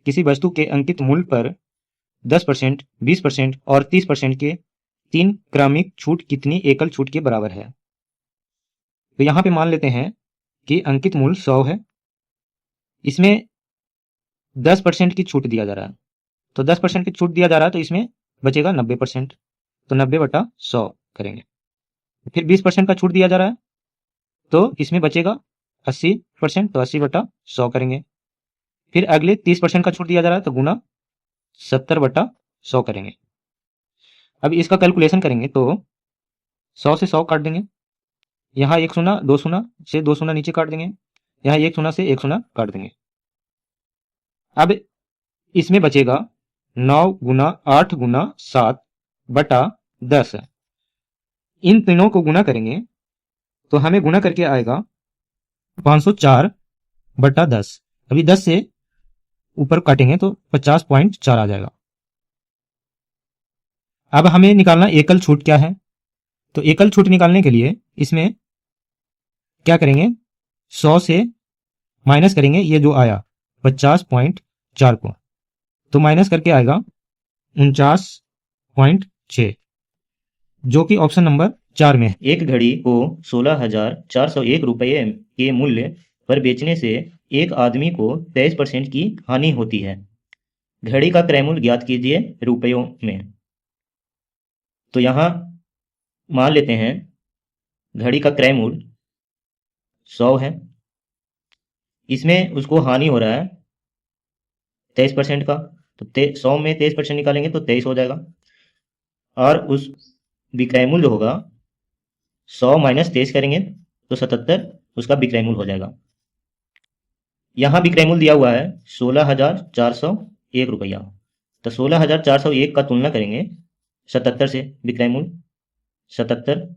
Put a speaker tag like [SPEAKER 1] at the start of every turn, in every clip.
[SPEAKER 1] किसी वस्तु के अंकित मूल्य पर 10%, 20% और 30% के 3 क्रमिक छूट कितनी एकल छूट के बराबर है। तो यहां पे मान लेते हैं कि अंकित मूल्य 100 है, इसमें 10% की छूट दिया जा रहा है, तो 10% की छूट दिया जा रहा है तो इसमें बचेगा 90%, तो 90/100 करेंगे। फिर 20% का छूट दिया जा रहा है तो इसमें बचेगा 80%, तो 80/100 करेंगे। फिर अगले 30% का छूट दिया जा रहा है तो गुना 70/100 करेंगे। अब इसका कैलकुलेशन करेंगे तो 100 से 100 काट देंगे, यहाँ 1 शून्य 2 शून्य से 2 शून्य नीचे काट देंगे, यहाँ 1 शून्य से 1 शून्य काट देंगे। अब इसमें बचेगा 9 गुना 8 गुना 7/10। इन तीनों को गुना करेंगे तो हमें गुना करके आएगा 504/10। अभी 10 से ऊपर काटेंगे तो 50.4 आ जाएगा। अब हमें निकालना एकल छूट क्या है, तो एकल छूट निकालने के लिए इसमें क्या करेंगे, 100 से माइनस करेंगे ये जो आया 50.4 को, तो माइनस करके आएगा 49.6, जो कि ऑप्शन नंबर 4 में है।
[SPEAKER 2] एक घड़ी को 16,401 रुपये के मूल्य पर बेचने से एक आदमी को 23% की हानि होती है। घड़ी का क्रय मूल्य ज्ञात कीजिए रुपयों में। तो यहाँ मान लेते हैं घड़ी का क्रय मूल्य 100 है, इसमें उसको हानि हो रहा है 23% का, तो 100 में 23% निकालेंगे तो 23 हो जाएगा, और उस विक्रय मूल्य होगा 100 माइनस 23 करेंगे तो 77 उसका विक्रय मूल्य हो जाएगा। यहाँ विक्रय मूल्य दिया हुआ है 16,401 रुपया, तो 16,401 का तुलना करेंगे 77 से, विक्रय मूल्य 77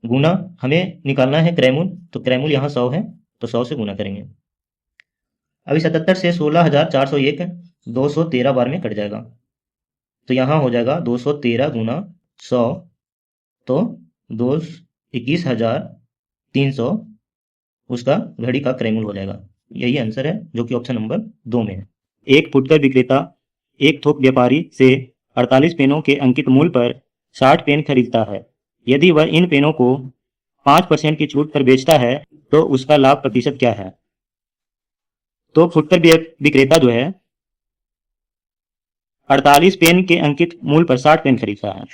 [SPEAKER 2] गुना हमें निकालना है क्रय मूल्य, तो क्रय मूल्य यहाँ 100 है तो 100 से गुना करेंगे। अभी 77 से 16,401 213 बार में कट जाएगा, तो यहाँ हो जाएगा 213 गुना 100, तो 21,300 उसका घड़ी का क्रय मूल्य हो जाएगा। यही आंसर है जो कि ऑप्शन नंबर 2 में है।
[SPEAKER 1] एक फुटकर विक्रेता एक थोक व्यापारी से 48 पेनों के अंकित मूल्य पर 60 पेन खरीदता है। यदि वह इन पेनों को 5% की छूट पर बेचता है तो उसका लाभ प्रतिशत क्या है। तो फुटकर विक्रेता जो है 48 पेन के अंकित मूल्य पर 60 पेन खरीदता है,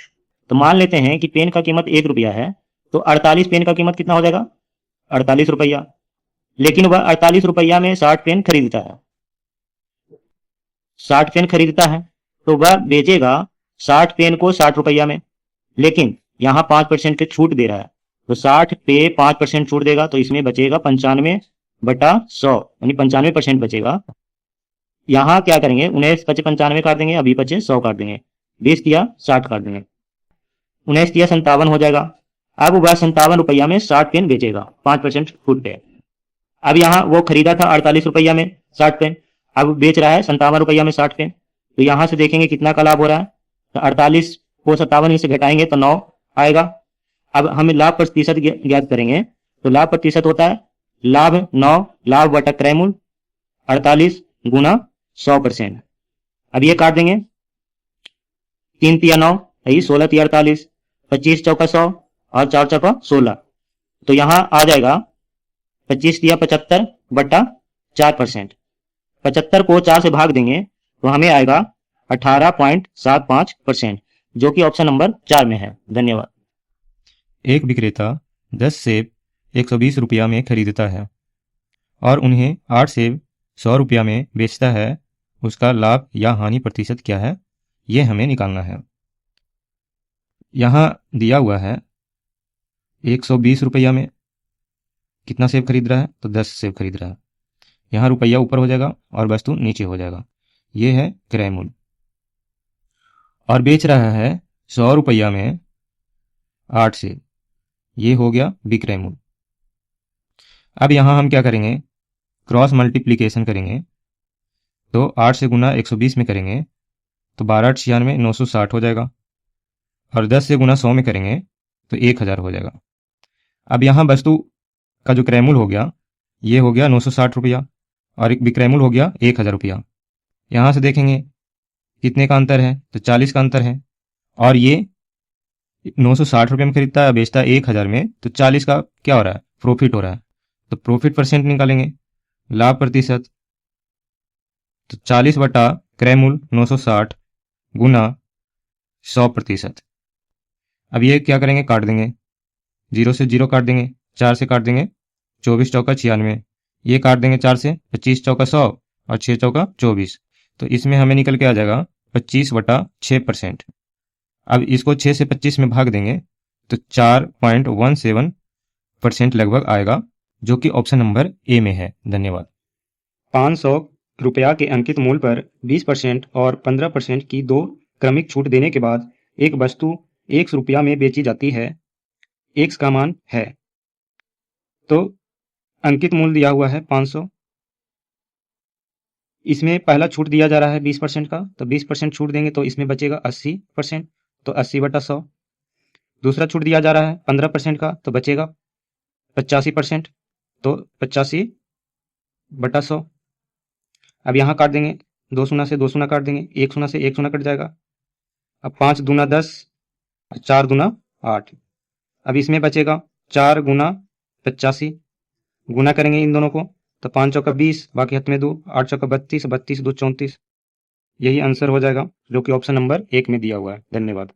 [SPEAKER 1] तो मान लेते हैं कि पेन का कीमत 1 रुपया है, तो 48 पेन का कीमत कितना हो जाएगा, 48 रुपया। लेकिन वह 48 रुपया में 60 पेन खरीदता है, 60 पेन खरीदता है तो वह बेचेगा 60 पेन को 60 रुपया में, लेकिन यहाँ 5% की छूट दे रहा है, तो 60 पे 5% छूट देगा तो इसमें बचेगा 95/100, यानी 95% बचेगा। यहाँ क्या करेंगे, 19 पचे 95 काट देंगे, अभी बचे 100 काट देंगे, 20 दिया 60 काट देंगे, 19 दिया 57 हो जाएगा। अब वह 57 रुपया में 60 पेन बेचेगा 5% छूट पे। अब यहाँ वो खरीदा था 48 रुपया में 60 पेन, अब बेच रहा है 57 रुपया में 60 पेन, तो यहाँ से देखेंगे कितना का लाभ हो रहा है, तो 48 को 57 से घटाएंगे तो 9 आएगा। अब हमें लाभ प्रतिशत ज्ञात करेंगे, तो लाभ प्रतिशत होता है लाभ 9 लाभ बटा क्रय मूल्य 48 गुना 100%। अब ये काट देंगे, 3 तिया 9, 16 तिया 48, 25 चौका 100 और 4 चौका 16, तो यहाँ आ जाएगा 25 दिया 75/4%। 75 को 4 से भाग देंगे तो हमें आएगा 18.75%, जो कि ऑप्शन नंबर 4 में है। धन्यवाद।
[SPEAKER 3] एक विक्रेता 10 सेब 120 रुपया में खरीदता है और उन्हें 8 सेब 100 रुपया में बेचता है। उसका लाभ या हानि प्रतिशत क्या है, ये हमें निकालना है। यहाँ दिया हुआ है 120 रुपया में कितना सेब खरीद रहा है, तो 10 सेब खरीद रहा है। यहाँ रुपया ऊपर हो जाएगा और वस्तु नीचे हो जाएगा, ये है क्रय मूल्य। और बेच रहा है 100 रुपया में 8 सेब, ये हो गया विक्रय मूल्य। अब यहाँ हम क्या करेंगे, क्रॉस मल्टीप्लीकेशन करेंगे, तो 8 से गुना 120 में करेंगे तो 12 96 960 हो जाएगा, और 10 से गुना 100 में करेंगे तो 1000 हो जाएगा। अब यहाँ वस्तु का जो क्रय मूल्य हो गया ये हो गया 960 रुपया और एक विक्रय मूल्य हो गया 1000 रुपया। यहाँ से देखेंगे कितने का अंतर है, तो 40 का अंतर है। और ये 960 रुपये में खरीदता है, बेचता है 1000 में, तो 40 का क्या हो रहा है, प्रॉफिट हो रहा है। तो प्रॉफिट परसेंट निकालेंगे, लाभ प्रतिशत, तो 40 बटा क्रय मूल्य 960 गुना 100%। अब ये क्या करेंगे, काट देंगे, 0 से 0 काट देंगे, 4 से काट देंगे 24 चौका 96, ये काट देंगे 4 से, 25 चौका 100 और 6 चौका 24, तो इसमें हमें निकल के आ जाएगा 25 बटा 6%। अब इसको 6 से 25 में भाग देंगे तो 4.17% लगभग आएगा, जो कि ऑप्शन नंबर ए में है। धन्यवाद।
[SPEAKER 4] 500 रुपया के अंकित मूल्य पर 20% और 15% की दो क्रमिक छूट देने के बाद एक वस्तु 100 रुपया में बेची जाती है। x का मान है, तो अंकित मूल्य दिया हुआ है 500, इसमें पहला छूट दिया जा रहा है 20% का, तो 20% छूट देंगे तो इसमें बचेगा 80%, तो 80 बटा 100। दूसरा छूट दिया जा रहा है 15% का, तो बचेगा 85%, तो 85 बटा 100। अब यहाँ काट देंगे, 2 शून्य से 2 शून्य काट देंगे, 1 शून्य से 1 शून्य कट जाएगा। अब 5 दूना 10, 4 दूना 8। अब इसमें बचेगा 4 गुना 85, गुना करेंगे इन दोनों को, तो 5 चौका 20, बाकी हाथ में 2, 8 चौका 32, 32 2 34। यही आंसर हो जाएगा, जो कि ऑप्शन नंबर 1 में दिया हुआ है। धन्यवाद।